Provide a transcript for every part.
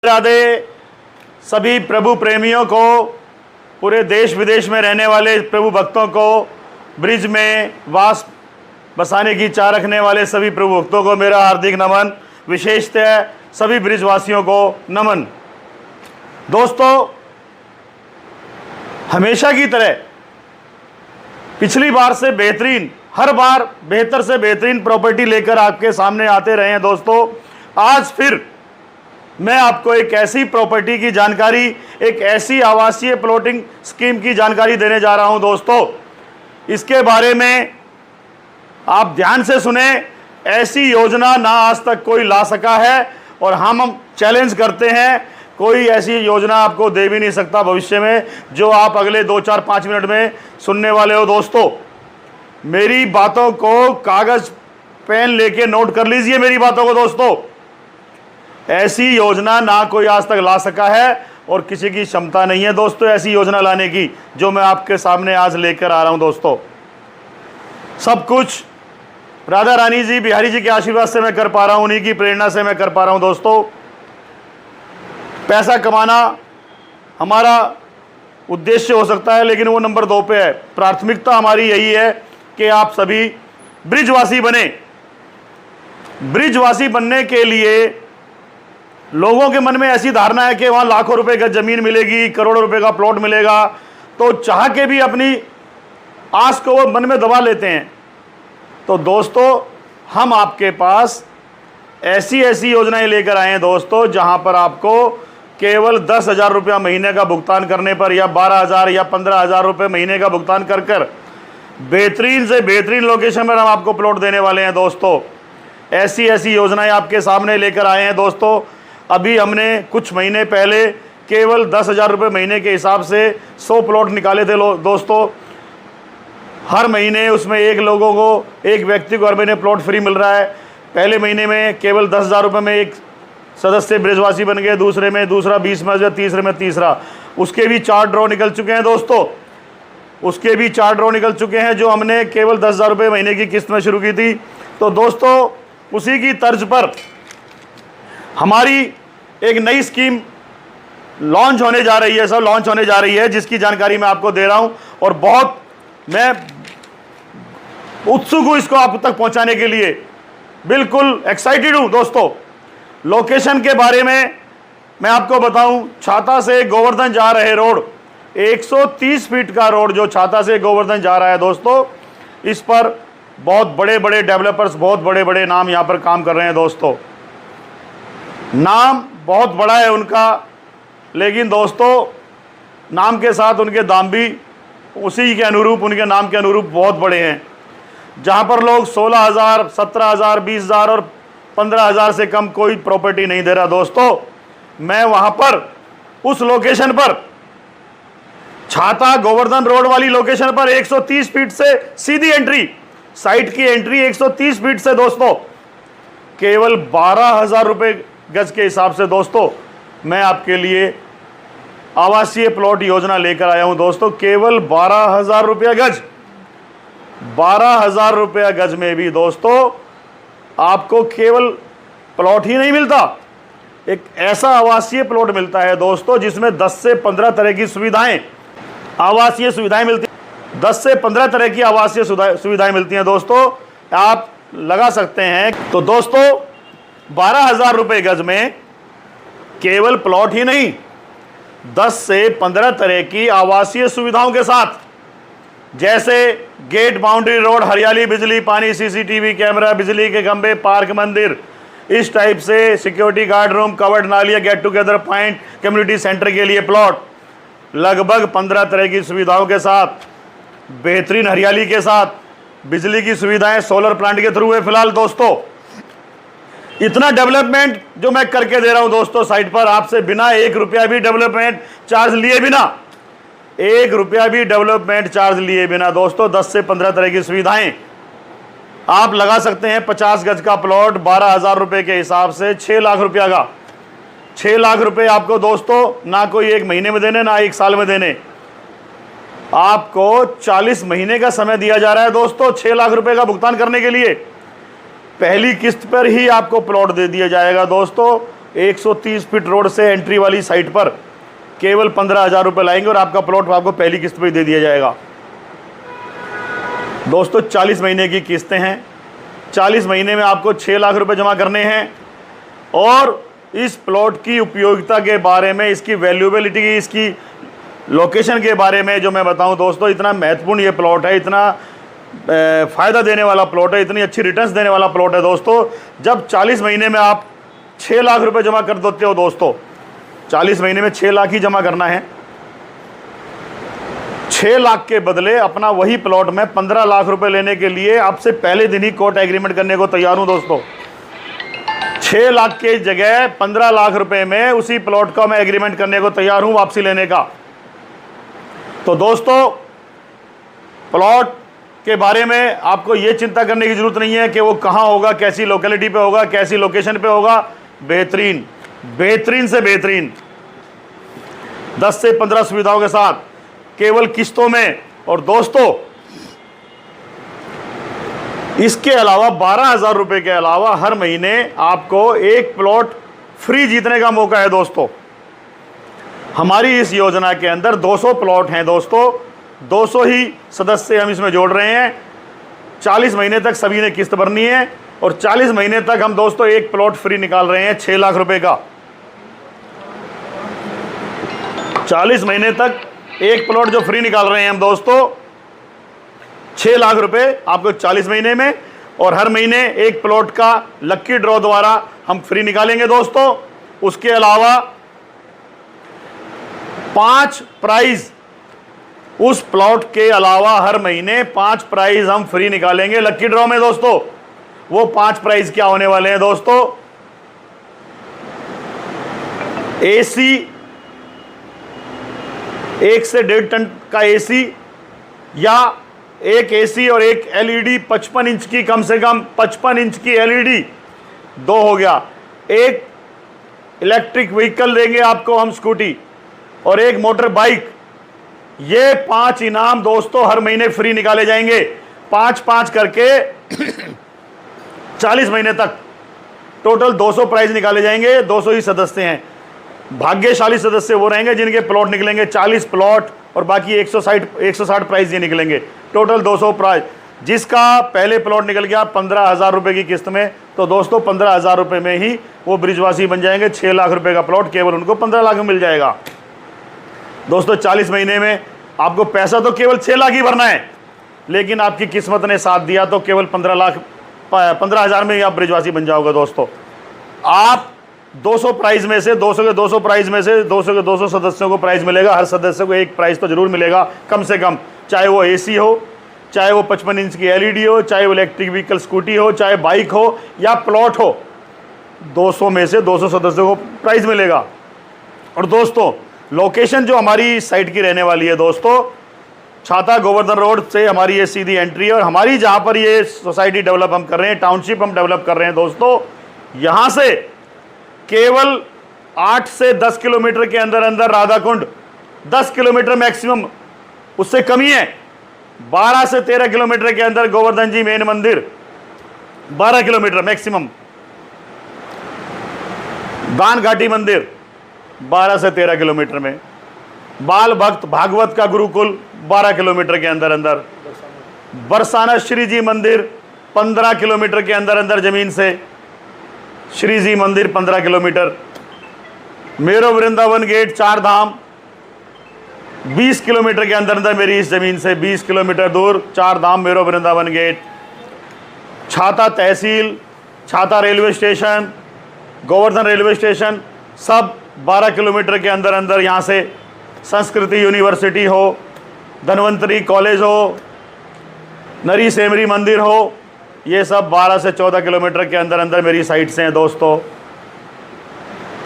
राधे सभी प्रभु प्रेमियों को, पूरे देश विदेश में रहने वाले प्रभु भक्तों को, ब्रिज में वास बसाने की चाह रखने वाले सभी प्रभु भक्तों को मेरा हार्दिक नमन। विशेषतः सभी ब्रिजवासियों को नमन। दोस्तों, हमेशा की तरह पिछली बार से बेहतरीन, हर बार बेहतर से बेहतरीन प्रॉपर्टी लेकर आपके सामने आते रहे हैं। दोस्तों, आज फिर मैं आपको एक ऐसी प्रॉपर्टी की जानकारी, एक ऐसी आवासीय प्लॉटिंग स्कीम की जानकारी देने जा रहा हूं। दोस्तों, इसके बारे में आप ध्यान से सुने। ऐसी योजना ना आज तक कोई ला सका है और हम चैलेंज करते हैं, कोई ऐसी योजना आपको दे भी नहीं सकता भविष्य में, जो आप अगले 2, 4, 5 मिनट में सुनने वाले हो। दोस्तों, मेरी बातों को कागज पेन लेके नोट कर लीजिए मेरी बातों को। दोस्तों, ऐसी योजना ना कोई आज तक ला सका है और किसी की क्षमता नहीं है दोस्तों ऐसी योजना लाने की, जो मैं आपके सामने आज लेकर आ रहा हूं। दोस्तों, सब कुछ राधा रानी जी, बिहारी जी के आशीर्वाद से मैं कर पा रहा हूं, उन्हीं की प्रेरणा से मैं कर पा रहा हूं। दोस्तों, पैसा कमाना हमारा उद्देश्य हो सकता है, लेकिन वो नंबर 2 पे है। प्राथमिकता हमारी यही है कि आप सभी ब्रिजवासी बने। ब्रिजवासी बनने के लिए लोगों के मन में ऐसी धारणा है कि वहाँ लाखों रुपए का ज़मीन मिलेगी, करोड़ों रुपए का प्लॉट मिलेगा, तो चाह के भी अपनी आस को वो मन में दबा लेते हैं। तो दोस्तों, हम आपके पास ऐसी ऐसी योजनाएं लेकर आए हैं दोस्तों, जहाँ पर आपको केवल 10,000 रुपया महीने का भुगतान करने पर, या 12,000 या 15,000 रुपये महीने का भुगतान कर कर बेहतरीन से बेहतरीन लोकेशन में हम आपको प्लॉट देने वाले हैं। दोस्तों, ऐसी ऐसी योजनाएं आपके सामने लेकर आए हैं। दोस्तों, अभी हमने कुछ महीने पहले केवल 10,000 रुपये महीने के हिसाब से 100 प्लॉट निकाले थे। दोस्तों, हर महीने उसमें एक व्यक्ति को हर महीने प्लॉट फ्री मिल रहा है। पहले महीने में केवल 10,000 रुपये में एक सदस्य ब्रिजवासी बन गए, दूसरे में दूसरा, 20 में तीसरे में तीसरा। उसके भी 4 ड्रॉ निकल चुके हैं। दोस्तों, उसके भी 4 ड्रॉ निकल चुके हैं, जो हमने केवल 10,000 रुपये महीने की किस्त में शुरू की थी। तो दोस्तों, उसी की तर्ज पर हमारी एक नई स्कीम लॉन्च होने जा रही है, जिसकी जानकारी मैं आपको दे रहा हूं, और बहुत मैं उत्सुक हूं इसको आप तक पहुंचाने के लिए, बिल्कुल एक्साइटेड हूं। दोस्तों, लोकेशन के बारे में मैं आपको बताऊं, छाता से गोवर्धन जा रहे रोड, 130 फीट का रोड जो छाता से गोवर्धन जा रहा है दोस्तों, इस पर बहुत बड़े बड़े डेवलपर्स, बहुत बड़े बड़े नाम यहाँ पर काम कर रहे हैं। दोस्तों, नाम बहुत बड़ा है उनका, लेकिन दोस्तों नाम के साथ उनके दाम भी उसी के अनुरूप, उनके नाम के अनुरूप बहुत बड़े हैं। जहाँ पर लोग 16,000, 17,000, 20,000 और 15,000 से कम कोई प्रॉपर्टी नहीं दे रहा। दोस्तों, मैं वहाँ पर उस लोकेशन पर, छाता गोवर्धन रोड वाली लोकेशन पर 130 फीट से सीधी एंट्री, साइट की एंट्री 130 फीट से दोस्तों, केवल 12,000 रुपये गज के हिसाब से दोस्तों मैं आपके लिए आवासीय प्लॉट योजना लेकर आया हूं। दोस्तों, केवल 12,000 रुपया गज, 12,000 रुपया गज में भी दोस्तों आपको केवल प्लॉट ही नहीं मिलता, एक ऐसा आवासीय प्लॉट मिलता है दोस्तों, जिसमें 10 से 15 तरह की सुविधाएं, आवासीय सुविधाएं मिलती हैं। 10 से 15 तरह की आवासीय सुविधाएं मिलती हैं दोस्तों, आप लगा सकते हैं। तो दोस्तों, 12,000 रुपये गज में केवल प्लॉट ही नहीं, 10 से 15 तरह की आवासीय सुविधाओं के साथ, जैसे गेट, बाउंड्री रोड, हरियाली, बिजली, पानी, सीसीटीवी कैमरा, बिजली के खंभे, पार्क, मंदिर, इस टाइप से सिक्योरिटी गार्ड रूम, कवर्ड नालियाँ, get together point, community centre के लिए प्लॉट, लगभग 15 तरह की सुविधाओं के साथ, बेहतरीन हरियाली के साथ, बिजली की सुविधाएं सोलर प्लांट के थ्रू है। फिलहाल दोस्तों, इतना डेवलपमेंट जो मैं करके दे रहा हूं दोस्तों साइट पर, आपसे बिना 1 रुपया भी डेवलपमेंट चार्ज लिए बिना, 1 रुपया भी डेवलपमेंट चार्ज लिए बिना दोस्तों 10 से 15 तरह की सुविधाएं आप लगा सकते हैं। 50 गज का प्लॉट 12,000 रुपये के हिसाब से 6 लाख रुपया का, 6 लाख रुपये आपको दोस्तों ना कोई 1 महीने में देने, ना 1 साल में देने, आपको 40 महीने का समय दिया जा रहा है दोस्तों 6 लाख रुपये का भुगतान करने के लिए। पहली किस्त पर ही आपको प्लॉट दे दिया जाएगा दोस्तों, 130 फीट रोड से एंट्री वाली साइट पर केवल 15,000 रुपये लाएंगे और आपका प्लॉट आपको पहली किस्त पे दे दिया जाएगा। दोस्तों 40 महीने की किस्तें हैं, 40 महीने में आपको 6 लाख रुपए जमा करने हैं। और इस प्लॉट की उपयोगिता के बारे में, इसकी वैल्यूएबिलिटी, इसकी लोकेशन के बारे में जो मैं बताऊं दोस्तों, इतना महत्वपूर्ण ये प्लॉट है, इतना फ़ायदा देने वाला प्लॉट है, इतनी अच्छी रिटर्न्स देने वाला प्लॉट है दोस्तों। जब 40 महीने में आप 6 लाख रुपए जमा कर देते हो दोस्तों, 40 महीने में 6 लाख ही जमा करना है। 6 लाख के बदले अपना वही प्लॉट में 15 लाख रुपए लेने के लिए आपसे पहले दिन ही कोर्ट एग्रीमेंट करने को तैयार हूं दोस्तों। 6 लाख के जगह 15 लाख रुपए में उसी प्लॉट का मैं एग्रीमेंट करने को तैयार हूं, वापसी लेने का। तो दोस्तों प्लॉट के बारे में आपको ये चिंता करने की जरूरत नहीं है कि वो कहाँ होगा, कैसी लोकेलिटी पे होगा, कैसी लोकेशन पे होगा। बेहतरीन, बेहतरीन से बेहतरीन 10 से 15 सुविधाओं के साथ, केवल किस्तों में। और दोस्तों इसके अलावा 12,000 रुपए के अलावा हर महीने आपको एक प्लॉट फ्री जीतने का मौका है दोस्तों। हमारी इस योजना के अंदर 200 प्लॉट हैं दोस्तों, 200 ही सदस्य हम इसमें जोड़ रहे हैं। 40 महीने तक सभी ने किस्त भरनी है और 40 महीने तक हम दोस्तों एक प्लॉट फ्री निकाल रहे हैं 6 लाख रुपए का। 40 महीने तक एक प्लॉट जो फ्री निकाल रहे हैं हम दोस्तों, 6 लाख रुपए आपको 40 महीने में, और हर महीने एक प्लॉट का लक्की ड्रॉ द्वारा हम फ्री निकालेंगे दोस्तों। उसके अलावा 5 प्राइज, उस प्लॉट के अलावा हर महीने 5 प्राइज हम फ्री निकालेंगे लक्की ड्रॉ में दोस्तों। वो 5 प्राइज क्या होने वाले हैं दोस्तों? एसी, 1 से 1.5 टन का एसी, या एक एसी और एक एलईडी 55 इंच की, कम से कम 55 इंच की एलईडी, 2 हो गया। एक इलेक्ट्रिक व्हीकल देंगे आपको हम, स्कूटी, और एक मोटर बाइक। ये 5 इनाम दोस्तों हर महीने फ्री निकाले जाएंगे, 5-5 करके 40 महीने तक टोटल 200 प्राइज निकाले जाएंगे। 200 ही सदस्य हैं। भाग्यशाली सदस्य वो रहेंगे जिनके प्लॉट निकलेंगे 40 प्लॉट और बाकी 160 प्राइज ये निकलेंगे। Total 200 prize. जिसका पहले प्लॉट निकल गया 15,000 रुपए की किस्त में, तो दोस्तों 15,000 रुपए में ही वो ब्रिजवासी बन जाएंगे। 6 लाख रुपए का प्लॉट केवल उनको 15 लाख में मिल जाएगा दोस्तों। 40 महीने में आपको पैसा तो केवल 6 लाख ही भरना है, लेकिन आपकी किस्मत ने साथ दिया तो केवल 15,000 में ही आप ब्रिजवासी बन जाओगे दोस्तों। आप 200 प्राइज में से, 200 के 200 प्राइज में से 200 के 200 सदस्यों को प्राइज मिलेगा। हर सदस्य को एक प्राइज तो जरूर मिलेगा कम से कम, चाहे वो एसी हो, चाहे वो 55 इंच की एलईडी हो, चाहे वो इलेक्ट्रिक व्हीकल स्कूटी हो, चाहे बाइक हो या प्लॉट हो। 200 में से 200 सदस्यों को प्राइज मिलेगा। और दोस्तों लोकेशन जो हमारी साइट की रहने वाली है दोस्तों, छाता गोवर्धन रोड से हमारी ये सीधी एंट्री है। और हमारी जहाँ पर ये सोसाइटी डेवलप हम कर रहे हैं, टाउनशिप हम डेवलप कर रहे हैं दोस्तों, यहाँ से केवल 8 से 10 किलोमीटर के अंदर अंदर राधाकुंड, 10 किलोमीटर मैक्सिमम, उससे कम ही है। 12 से 13 किलोमीटर के अंदर गोवर्धन जी मेन मंदिर, 12 किलोमीटर मैक्सिमम। दान घाटी मंदिर 12 से 13 किलोमीटर में। बाल भक्त भागवत का गुरुकुल 12 किलोमीटर के अंदर अंदर। बरसाना श्री जी मंदिर 15 किलोमीटर के अंदर अंदर जमीन से। श्री जी मंदिर 15 किलोमीटर। मेरो वृंदावन गेट 4 धाम 20 किलोमीटर के अंदर अंदर मेरी इस जमीन से, 20 किलोमीटर दूर 4 धाम मेरो वृंदावन गेट। छाता तहसील, छाता railway station, Govardhan railway station, सब 12 किलोमीटर के अंदर अंदर यहाँ से। संस्कृति यूनिवर्सिटी हो, धन्वंतरी कॉलेज हो, नरी सेमरी मंदिर हो, ये सब 12 से 14 किलोमीटर के अंदर अंदर मेरी साइट से हैं दोस्तों।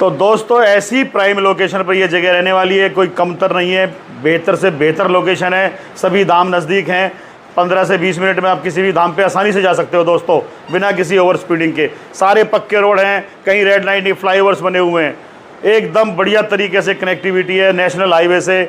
तो दोस्तों ऐसी प्राइम लोकेशन पर ये जगह रहने वाली है, कोई कमतर नहीं है, बेहतर से बेहतर लोकेशन है। सभी धाम नज़दीक हैं, 15 से 20 मिनट में आप किसी भी धाम पे आसानी से जा सकते हो दोस्तों, बिना किसी ओवर स्पीडिंग के। सारे पक्के रोड हैं, कहीं रेड लाइट नहीं, फ्लाईओवर्स बने हुए हैं, एकदम बढ़िया तरीके से कनेक्टिविटी है नेशनल हाईवे से,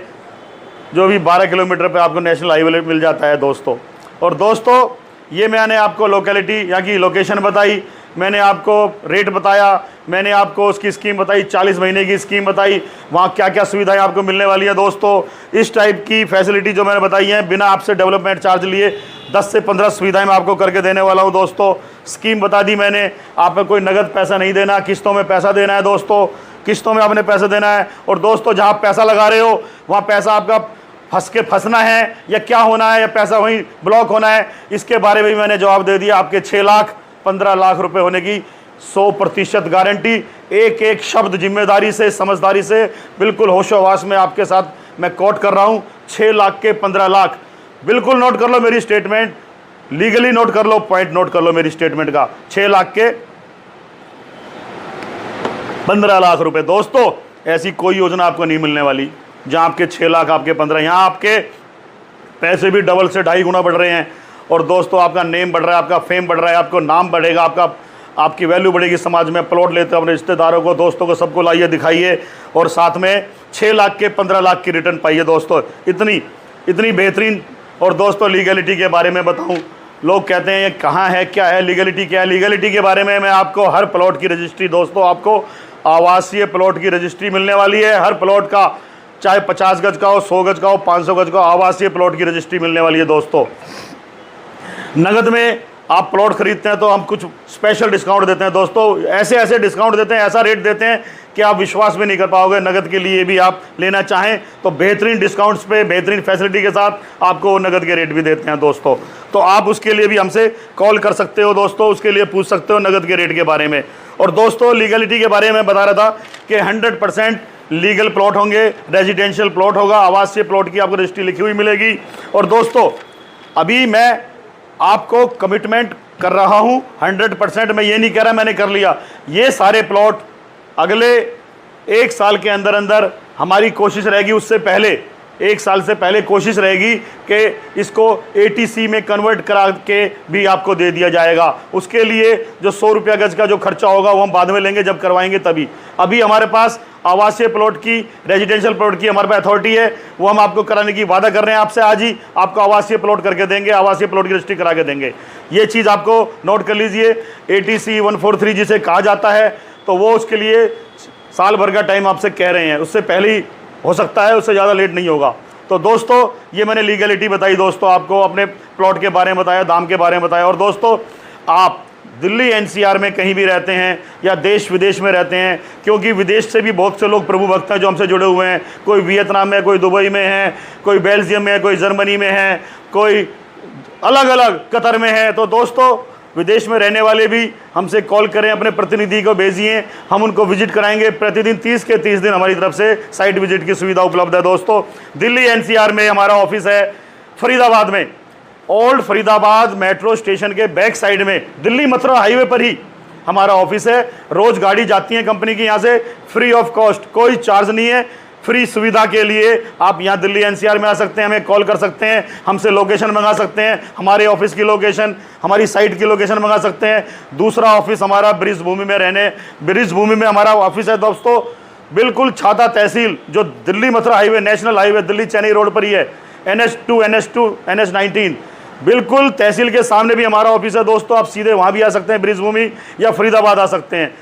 जो भी 12 किलोमीटर पे आपको नेशनल हाईवे मिल जाता है दोस्तों। और दोस्तों ये मैंने आपको लोकेलिटी, यहाँ की लोकेशन बताई, मैंने आपको रेट बताया, मैंने आपको उसकी स्कीम बताई, 40 महीने की स्कीम बताई, वहाँ क्या क्या सुविधाएं आपको मिलने वाली है दोस्तों। इस टाइप की फैसिलिटी जो मैंने बताई है बिना आपसे डेवलपमेंट चार्ज लिए 10 से 15 सुविधाएं मैं आपको करके देने वाला हूँ दोस्तों। स्कीम बता दी मैंने, आपको कोई नगद पैसा नहीं देना, किस्तों में पैसा देना है दोस्तों, किस्तों में आपने पैसा देना है। और दोस्तों जहाँ पैसा लगा रहे हो वहाँ पैसा आपका फंसना है या क्या होना है, या पैसा वहीं ब्लॉक होना है, इसके बारे में भी मैंने जवाब दे दिया। आपके 6 लाख 15 लाख रुपए होने की 100% गारंटी, एक एक शब्द जिम्मेदारी से, समझदारी से, बिल्कुल होशोहवास में आपके साथ मैं कोट कर रहा हूं। 6 लाख के 15 लाख, बिल्कुल नोट कर लो मेरी स्टेटमेंट, लीगली नोट कर लो, पॉइंट नोट कर लो मेरी स्टेटमेंट का। 6 लाख के 15 लाख रुपए दोस्तों, ऐसी कोई योजना आपको नहीं मिलने वाली जहां आपके 6 लाख आपके 15, यहां आपके पैसे भी डबल से 2.5 गुना बढ़ रहे हैं। और दोस्तों आपका नेम बढ़ रहा है, आपका फेम बढ़ रहा है, आपको नाम बढ़ेगा, आपकी वैल्यू बढ़ेगी समाज में। प्लॉट लेते हो अपने रिश्तेदारों को, दोस्तों को, सबको लाइए, दिखाइए, और साथ में 6 लाख के 15 लाख की रिटर्न पाइए दोस्तों। इतनी बेहतरीन। और दोस्तों लीगलिटी के बारे में बताऊं, लोग कहते हैं ये कहाँ है, क्या है, लीगलिटी क्या है। लीगलिटी के बारे में मैं आपको हर प्लॉट की रजिस्ट्री दोस्तों, आपको आवासीय प्लॉट की रजिस्ट्री मिलने वाली है। हर प्लॉट का, चाहे 50 गज का हो, 100 गज का हो, 500 गज का, आवासीय प्लॉट की रजिस्ट्री मिलने वाली है दोस्तों। नगद में आप प्लॉट खरीदते हैं तो हम कुछ स्पेशल डिस्काउंट देते हैं दोस्तों, ऐसे डिस्काउंट देते हैं, ऐसा रेट देते हैं कि आप विश्वास भी नहीं कर पाओगे। नगद के लिए भी आप लेना चाहें तो बेहतरीन डिस्काउंट्स पे, बेहतरीन फैसिलिटी के साथ आपको नगद के रेट भी देते हैं दोस्तों। तो आप उसके लिए भी हमसे कॉल कर सकते हो दोस्तों, उसके लिए पूछ सकते हो नगद के रेट के बारे में। और दोस्तों लीगलिटी के बारे में बता रहा था कि 100% लीगल प्लॉट होंगे, रेजिडेंशियल प्लॉट होगा, आवासीय प्लॉट की आपको रजिस्ट्री लिखी हुई मिलेगी। और दोस्तों अभी मैं आपको कमिटमेंट कर रहा हूं 100%, मैं ये नहीं कह रहा मैंने कर लिया। ये सारे प्लॉट अगले 1 साल के अंदर अंदर हमारी कोशिश रहेगी, उससे पहले 1 साल से पहले कोशिश रहेगी कि इसको ATC में कन्वर्ट करा के भी आपको दे दिया जाएगा। उसके लिए जो 100 रुपया गज का जो खर्चा होगा वो हम बाद में लेंगे, जब करवाएंगे तभी। अभी हमारे पास आवासीय प्लॉट की, रेजिडेंशियल प्लॉट की हमारे पास अथॉरिटी है, वो हम आपको कराने की वादा कर रहे हैं आपसे। आज ही आपको आवासीय प्लॉट करके देंगे, आवासीय प्लॉट की रजिस्ट्री करा के देंगे। ये चीज़ आपको नोट कर लीजिए। ATC 143 जिसे कहा जाता है, तो वो उसके लिए साल भर का टाइम आपसे कह रहे हैं, उससे पहले ही हो सकता है, उससे ज़्यादा लेट नहीं होगा। तो दोस्तों ये मैंने लीगलिटी बताई दोस्तों, आपको अपने प्लॉट के बारे में बताया, दाम के बारे में बताया। और दोस्तों आप दिल्ली NCR में कहीं भी रहते हैं या देश विदेश में रहते हैं, क्योंकि विदेश से भी बहुत से लोग प्रभु भक्त हैं जो हमसे जुड़े हुए हैं। कोई वियतनाम में, कोई दुबई में है, कोई बेल्जियम में, कोई जर्मनी में है, कोई अलग अलग कतर में है। तो दोस्तों विदेश में रहने वाले भी हमसे कॉल करें, अपने प्रतिनिधि को भेजिए, हम उनको विजिट कराएंगे। प्रतिदिन 30 के 30 दिन हमारी तरफ से साइट विजिट की सुविधा उपलब्ध है दोस्तों। दिल्ली NCR में हमारा ऑफिस है, फरीदाबाद में, ओल्ड फरीदाबाद मेट्रो स्टेशन के बैक साइड में, दिल्ली मथुरा हाईवे पर ही हमारा ऑफिस है। रोज गाड़ी जाती है कंपनी की यहाँ से, फ्री ऑफ कॉस्ट, कोई चार्ज नहीं है। फ्री सुविधा के लिए आप यहाँ दिल्ली NCR में आ सकते हैं, हमें कॉल कर सकते हैं, हमसे लोकेशन मंगा सकते हैं, हमारे ऑफिस की लोकेशन, हमारी साइट की लोकेशन मंगा सकते हैं। दूसरा ऑफिस हमारा ब्रिज भूमि में हमारा ऑफिस है दोस्तों, बिल्कुल छाता तहसील, जो Delhi Mathura highway, national highway Delhi Chennai road पर ही है, NH2 NH19, बिल्कुल तहसील के सामने भी हमारा ऑफिस है दोस्तों। आप सीधे वहाँ भी आ सकते हैं, ब्रिज भूमि, या फरीदाबाद आ सकते हैं।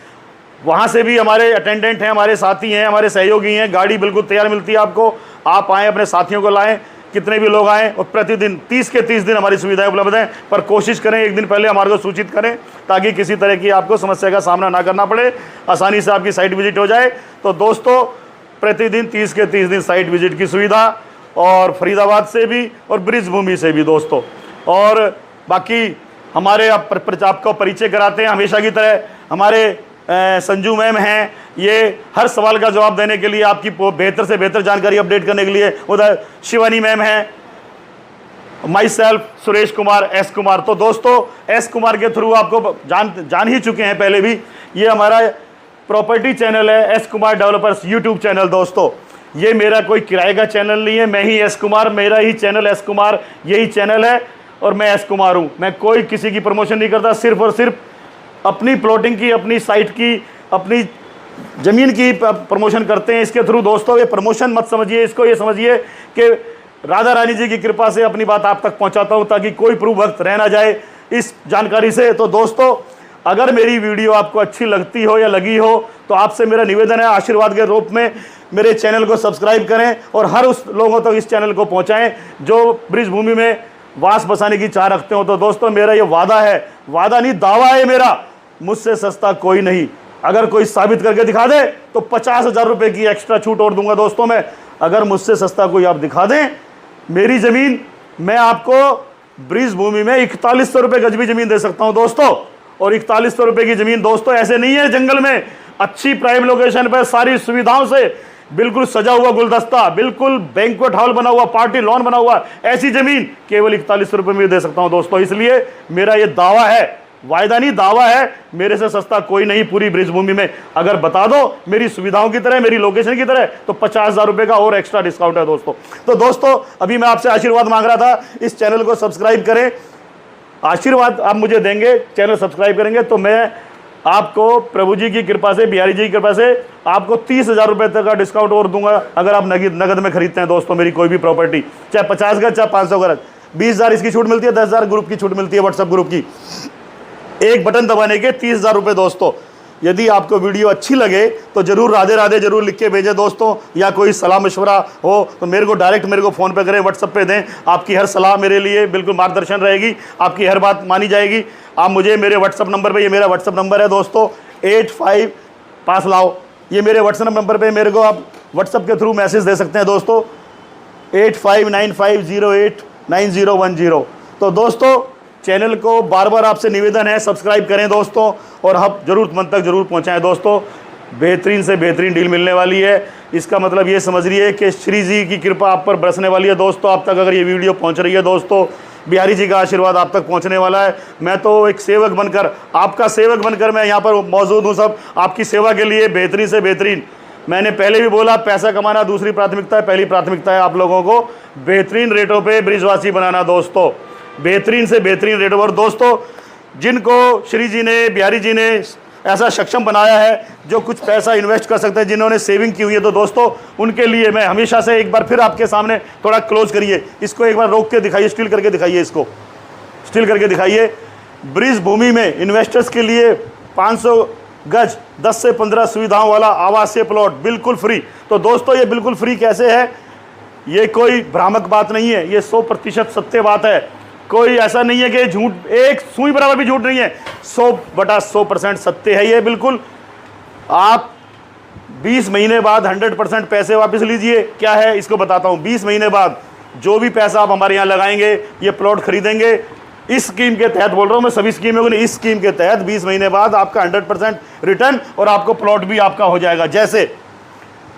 वहाँ से भी हमारे अटेंडेंट हैं, हमारे साथी हैं, हमारे सहयोगी हैं, गाड़ी बिल्कुल तैयार मिलती है आपको। आप आएँ, अपने साथियों को लाएं, कितने भी लोग आएँ। और प्रतिदिन 30 के 30 दिन हमारी सुविधाएं उपलब्ध हैं, पर कोशिश करें 1 दिन पहले हमारे को सूचित करें, ताकि किसी तरह की आपको समस्या का सामना ना करना पड़े, आसानी से आपकी साइट विजिट हो जाए। तो दोस्तों प्रतिदिन 30 के 30 दिन साइट विजिट की सुविधा, और फरीदाबाद से भी और ब्रिज भूमि से भी दोस्तों। और बाकी हमारे आपको परिचय कराते हैं हमेशा की तरह। हमारे संजू मैम हैं, ये हर सवाल का जवाब देने के लिए, आपकी बेहतर से बेहतर जानकारी अपडेट करने के लिए। उधर शिवानी मैम हैं, my self Suresh Kumar, S Kumar. तो दोस्तों S कुमार के थ्रू आपको जान ही चुके हैं पहले भी। ये हमारा प्रॉपर्टी चैनल है, S Kumar developers YouTube channel दोस्तों। ये मेरा कोई किराए का चैनल नहीं है, मैं ही S कुमार, मेरा ही चैनल S कुमार, यही चैनल है, और मैं S कुमार हूँ। मैं कोई किसी की प्रमोशन नहीं करता, सिर्फ और सिर्फ अपनी प्लॉटिंग की, अपनी साइट की, अपनी ज़मीन की प्रमोशन करते हैं इसके थ्रू दोस्तों। ये प्रमोशन मत समझिए इसको, ये समझिए कि राधा रानी जी की कृपा से अपनी बात आप तक पहुंचाता हूं, ताकि कोई प्रभु भक्त रह ना जाए इस जानकारी से। तो दोस्तों अगर मेरी वीडियो आपको अच्छी लगती हो या लगी हो तो आपसे मेरा निवेदन है, आशीर्वाद के रूप में मेरे चैनल को सब्सक्राइब करें और हर उस लोगों तक इस चैनल को पहुंचाएं जो ब्रिज भूमि में वास बसाने की चाह रखते हो। तो दोस्तों मेरा ये वादा है, वादा नहीं दावा है मेरा, मुझसे सस्ता कोई नहीं। अगर कोई साबित करके दिखा दे तो 50,000 रुपये की एक्स्ट्रा छूट और दूंगा दोस्तों मैं। अगर मुझसे सस्ता कोई आप दिखा दें, मेरी ज़मीन मैं आपको ब्रिज भूमि में 4100 रुपये गज भी ज़मीन दे सकता हूं दोस्तों। और 4100 रुपये की ज़मीन दोस्तों ऐसे नहीं है जंगल में, अच्छी प्राइम लोकेशन पर सारी सुविधाओं से बिल्कुल सजा हुआ गुलदस्ता, बिल्कुल बैंक्वेट हॉल बना हुआ, पार्टी लॉन बना हुआ, ऐसी ज़मीन केवल 4100 रुपये में दे सकता हूं दोस्तों। इसलिए मेरा ये दावा है, वायदा नहीं दावा है, मेरे से सस्ता कोई नहीं पूरी ब्रिज भूमि में। अगर बता दो मेरी सुविधाओं की तरह, मेरी लोकेशन की तरह, तो 50,000 रुपये का और एक्स्ट्रा डिस्काउंट है दोस्तों। तो दोस्तों अभी मैं आपसे आशीर्वाद मांग रहा था, इस चैनल को सब्सक्राइब करें। आशीर्वाद आप मुझे देंगे, चैनल सब्सक्राइब करेंगे तो मैं आपको प्रभु जी की कृपा से, बिहारी जी की कृपा से आपको 30,000 रुपये तक का डिस्काउंट और दूंगा अगर आप नगद में खरीदते हैं दोस्तों मेरी कोई भी प्रॉपर्टी, चाहे 50 गज चाहे 500 गज। 20,000 इसकी छूट मिलती है, 10,000 ग्रुप की छूट मिलती है, व्हाट्सएप ग्रुप की। एक बटन दबाने के 30,000 रुपये दोस्तों। यदि आपको वीडियो अच्छी लगे तो जरूर राधे राधे जरूर लिख के भेजें दोस्तों, या कोई सलाह मशवरा हो तो मेरे को डायरेक्ट मेरे को फ़ोन पे करें, व्हाट्सएप पे दें। आपकी हर सलाह मेरे लिए बिल्कुल मार्गदर्शन रहेगी, आपकी हर बात मानी जाएगी। आप मुझे मेरे व्हाट्सएप नंबर पे, ये मेरा व्हाट्सएप नंबर है दोस्तों 85 पास लाओ, ये मेरे व्हाट्सएप नंबर पे मेरे को आप व्हाट्सएप के थ्रू मैसेज दे सकते हैं दोस्तों 8595089010। तो दोस्तों चैनल को बार बार आपसे निवेदन है सब्सक्राइब करें दोस्तों, और हम ज़रूरतमंद तक ज़रूर पहुंचाएं दोस्तों। बेहतरीन से बेहतरीन डील मिलने वाली है, इसका मतलब ये समझिए कि श्री जी की कृपा आप पर बरसने वाली है दोस्तों। आप तक अगर ये वीडियो पहुंच रही है दोस्तों, बिहारी जी का आशीर्वाद आप तक पहुंचने वाला है। मैं तो एक सेवक बनकर, आपका सेवक बनकर मैं यहाँ पर मौजूद हूँ, सब आपकी सेवा के लिए बेहतरीन से बेहतरीन। मैंने पहले भी बोला पैसा कमाना दूसरी प्राथमिकता है, पहली प्राथमिकता है आप लोगों को बेहतरीन रेटों पे ब्रिजवासी बनाना दोस्तों, बेहतरीन से बेहतरीन रेटों पर दोस्तों। जिनको श्री जी ने, बिहारी जी ने ऐसा सक्षम बनाया है जो कुछ पैसा इन्वेस्ट कर सकते हैं, जिन्होंने सेविंग की हुई है, तो दोस्तों उनके लिए मैं हमेशा से एक बार फिर आपके सामने थोड़ा क्लोज करिए, इसको एक बार रोक के दिखाइए, स्टिल करके दिखाइए, इसको स्टिल करके दिखाइए। ब्रिज भूमि में इन्वेस्टर्स के लिए 500 गज 10 से 15 सुविधाओं वाला आवासीय प्लॉट बिल्कुल फ्री। तो दोस्तों ये बिल्कुल फ्री कैसे है, ये कोई भ्रामक बात नहीं है, ये 100% सत्य बात है। कोई ऐसा नहीं है कि झूठ, एक सुई बराबर भी झूठ नहीं है, 100/100% सत्य है ये बिल्कुल। आप 20 महीने बाद 100% पैसे वापस लीजिए। क्या है इसको बताता हूँ। 20 महीने बाद जो भी पैसा आप हमारे यहाँ लगाएंगे, ये प्लॉट खरीदेंगे, इस स्कीम के तहत बोल रहा हूँ मैं, सभी स्कीमों को नहीं, इस स्कीम के तहत 20 महीने बाद आपका 100% रिटर्न और आपको प्लॉट भी आपका हो जाएगा। जैसे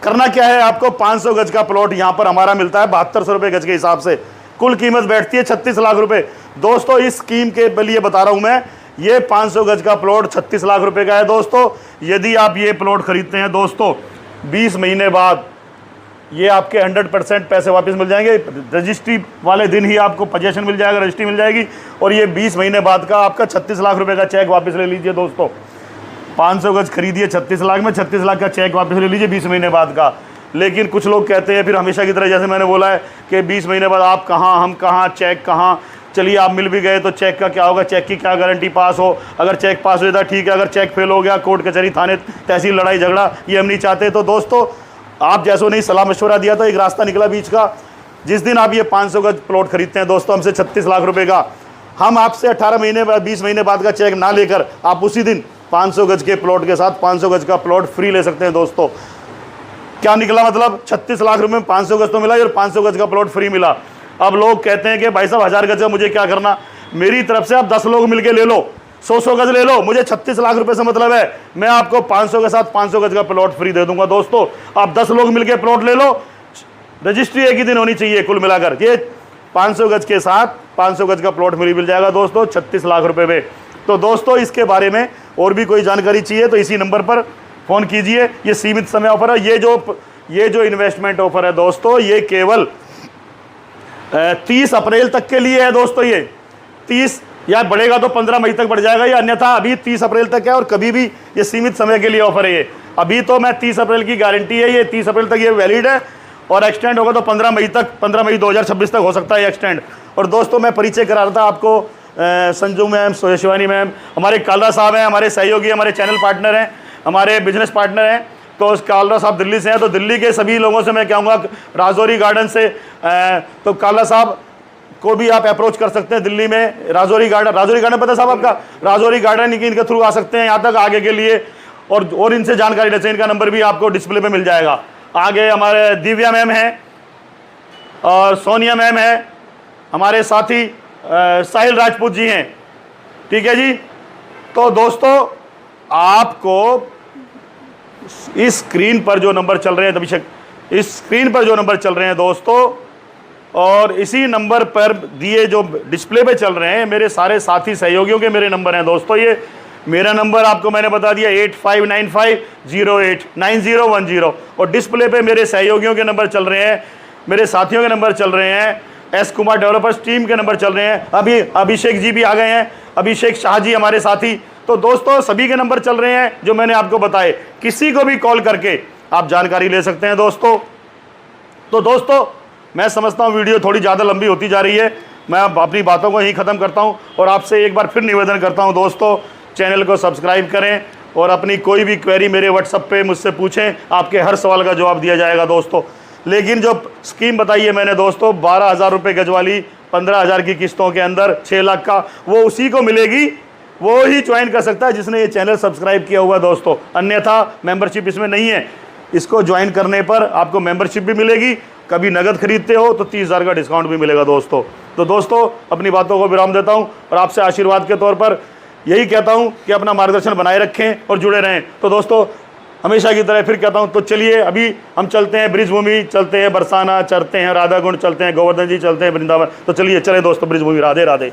करना क्या है, आपको 500 गज का प्लॉट यहाँ पर हमारा मिलता है 7200 रुपये गज के हिसाब से, कुल कीमत बैठती है 36 लाख रुपए दोस्तों। इस स्कीम के लिए बता रहा हूं मैं, ये 500 गज का प्लॉट 36 लाख रुपए का है दोस्तों। यदि आप ये प्लॉट खरीदते हैं दोस्तों, 20 महीने बाद ये आपके 100% पैसे वापस मिल जाएंगे। रजिस्ट्री वाले दिन ही आपको पोजेशन मिल जाएगा, रजिस्ट्री मिल जाएगी, और ये 20 महीने बाद का आपका 36 लाख रुपए का चेक वापस ले लीजिए दोस्तों। 500 गज खरीदिए 36 लाख में, 36 लाख का चेक वापस ले लीजिए 20 महीने बाद का। लेकिन कुछ लोग कहते हैं फिर हमेशा की तरह, जैसे मैंने बोला है कि 20 महीने बाद आप कहाँ, हम कहाँ, चेक कहाँ। चलिए आप मिल भी गए तो चेक का क्या होगा, चेक की क्या गारंटी पास हो। अगर चेक पास हो जाता ठीक है, अगर चेक फेल हो गया, कोर्ट कचहरी थाने तहसील लड़ाई झगड़ा, ये हम नहीं चाहते। तो दोस्तों आप जैसो नहीं सलाह मशवरा दिया था, एक रास्ता निकला बीच का। जिस दिन आप ये 500 गज प्लॉट खरीदते हैं दोस्तों हमसे 36 लाख रुपये का, हम आपसे 18 महीने बाद 20 महीने बाद का चेक ना लेकर आप उसी दिन 500 गज के प्लॉट के साथ 500 गज का प्लॉट फ्री ले सकते हैं दोस्तों। क्या निकला मतलब, 36 लाख रुपए में 500 गज तो मिला और 500 गज का प्लॉट फ्री मिला। अब लोग कहते हैं कि भाई साहब 1000 गज का मुझे क्या करना, मेरी तरफ से आप 10 लोग मिलके ले लो, 100 गज ले लो, मुझे 36 लाख रुपए से मतलब है, मैं आपको 500 के साथ 500 गज का प्लॉट फ्री दे दूंगा दोस्तों। आप 10 लोग मिलके प्लॉट ले लो, रजिस्ट्री एक ही दिन होनी चाहिए कुल मिलाकर। ये 500 गज के साथ 500 गज का प्लॉट मिल जाएगा दोस्तों 36 लाख रुपए में। तो दोस्तों इसके बारे में और भी कोई जानकारी चाहिए तो इसी नंबर पर फ़ोन कीजिए। ये सीमित समय ऑफर है। ये जो इन्वेस्टमेंट ऑफर है दोस्तों, ये केवल 30 अप्रैल तक के लिए है दोस्तों। ये 30 या बढ़ेगा तो 15 मई तक बढ़ जाएगा, या अन्यथा अभी 30 अप्रैल तक है और कभी भी ये सीमित समय के लिए ऑफर है। ये अभी तो मैं 30 अप्रैल की गारंटी है, ये 30 अप्रैल तक ये वैलिड है, और एक्सटेंड होगा तो 15 मई तक, 15 मई 2026 तक हो सकता है एक्सटेंड। और दोस्तों मैं परिचय करा रहा था आपको संजू मैम, शिवानी मैम, हमारे कालरा साहब हैं, हमारे सहयोगी, हमारे चैनल पार्टनर हैं, हमारे बिजनेस पार्टनर हैं। तो उस कालरा साहब दिल्ली से हैं, तो दिल्ली के सभी लोगों से मैं कहूँगा राजौरी गार्डन से तो कालरा साहब को भी आप अप्रोच कर सकते हैं दिल्ली में। राजौरी गार्डन पता है साहब आपका? राजौरी गार्डन इनके थ्रू आ सकते हैं यहाँ तक आगे के लिए, और इनसे जानकारी लेते हैं। इनका नंबर भी आपको डिस्प्ले पे मिल जाएगा। आगे हमारे दिव्या मैम हैं और सोनिया मैम है, हमारे साथी साहिल राजपूत जी हैं, ठीक है जी। तो दोस्तों आपको इस स्क्रीन पर जो नंबर चल रहे हैं अभिषेक, इस स्क्रीन पर जो नंबर चल रहे हैं दोस्तों, और इसी नंबर पर दिए जो डिस्प्ले पे चल रहे हैं मेरे सारे साथी सहयोगियों के मेरे नंबर हैं दोस्तों। ये मेरा नंबर आपको मैंने बता दिया 8595089010, और डिस्प्ले पे मेरे सहयोगियों के नंबर चल रहे हैं, मेरे साथियों के नंबर चल रहे हैं, एस कुमार डेवलपर्स टीम के नंबर चल रहे हैं। अभी अभिषेक जी भी आ गए हैं, अभिषेक शाह जी हमारे साथी। तो दोस्तों सभी के नंबर चल रहे हैं जो मैंने आपको बताए, किसी को भी कॉल करके आप जानकारी ले सकते हैं दोस्तों। तो दोस्तों मैं समझता हूँ वीडियो थोड़ी ज़्यादा लंबी होती जा रही है, मैं अब अपनी बातों को यहीं ख़त्म करता हूँ, और आपसे एक बार फिर निवेदन करता हूँ दोस्तों, चैनल को सब्सक्राइब करें और अपनी कोई भी क्वेरी मेरे व्हाट्सएप पे मुझसे पूछें, आपके हर सवाल का जवाब दिया जाएगा दोस्तों। लेकिन जो स्कीम बताई है मैंने दोस्तों 12,000 रुपये गज वाली 15,000 की किस्तों के अंदर 6 लाख का, वो उसी को मिलेगी, वो ही ज्वाइन कर सकता है जिसने ये चैनल सब्सक्राइब किया हुआ दोस्तों। अन्यथा मेंबरशिप इसमें नहीं है। इसको ज्वाइन करने पर आपको मेंबरशिप भी मिलेगी, कभी नगद खरीदते हो तो 30,000 का डिस्काउंट भी मिलेगा दोस्तों। तो दोस्तों अपनी बातों को विराम देता हूँ और आपसे आशीर्वाद के तौर पर यही कहता हूँ कि अपना मार्गदर्शन बनाए रखें और जुड़े रहें। तो दोस्तों हमेशा की तरह फिर कहता हूँ, तो चलिए अभी हम चलते हैं ब्रिजभूमि, चलते हैं बरसाना, चलते हैं राधाकुंड, चलते हैं गोवर्धन जी, चलते हैं वृंदावन। तो चलिए चले दोस्तों ब्रिजभूमि। राधे राधे।